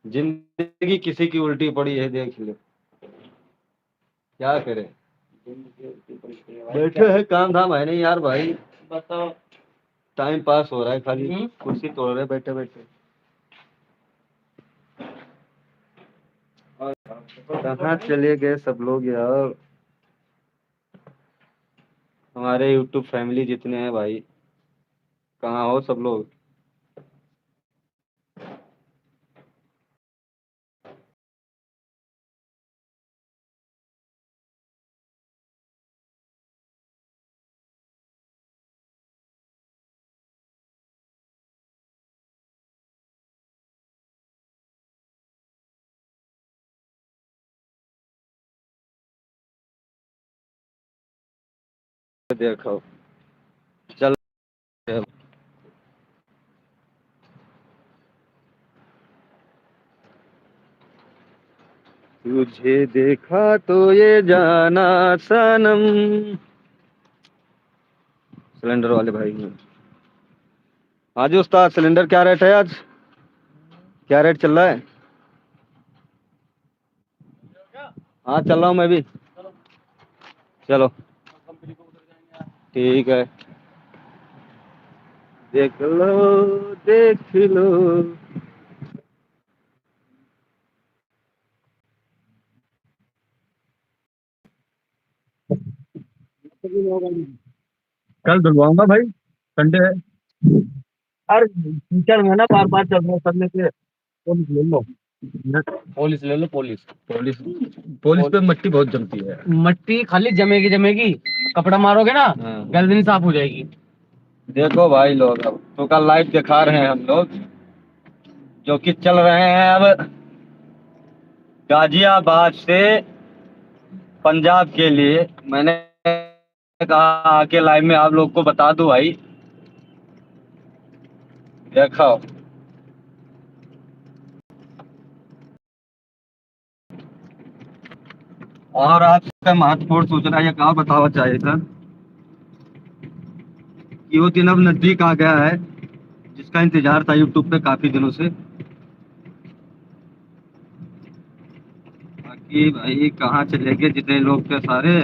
जिंदगी किसी की उल्टी पड़ी है, देख लो। क्या करे। बैठे हैं, काम धाम है नहीं यार भाई। बताओ। टाइम पास हो रहा है खाली, कुर्सी तोड़ रहे बैठे बैठे। कहाँ चले गए सब लोग यार। हमारे यूट्यूब फैमिली जितने हैं भाई, कहाँ हो सब लोग। देखो, चल। तुझे देखा तो ये जाना सनम। सिलेंडर वाले भाई हैं। हाँ जी उस्ताद, सिलेंडर क्या रेट है आज? क्या रेट चल रहा है? हाँ चल रहा हूँ मैं भी। चलो ठीक है। देख लो, देख लो। कल धुलवाऊंगा भाई, संडे है। अरे कीचड़ में ना बार बार चल रहा है करने के। पॉलिश ले लो। पॉलिश ले लो, पॉलिश। पॉलिश। पॉलिश पे मट्टी बहुत जमती है। मट्टी खाली जमेगी जमेगी, कपड़ा मारोगे ना, हाँ। गलती साफ हो जाएगी। देखो भाई लोग, अब तो कल लाइव दिखा रहे हैं हम लोग, जो कि चल रहे हैं अब गाजियाबाद से पंजाब के लिए। मैंने कहा आके लाइव में आप लोग को बता दूं भाई। देखो, और आपका महत्वपूर्ण सूचना ये कहा बताना चाहिए था कि वो दिन अब नजदीक आ गया है, जिसका इंतजार था यूट्यूब पे काफी दिनों से। बाकी भाई कहाँ चले गए जितने लोग थे सारे।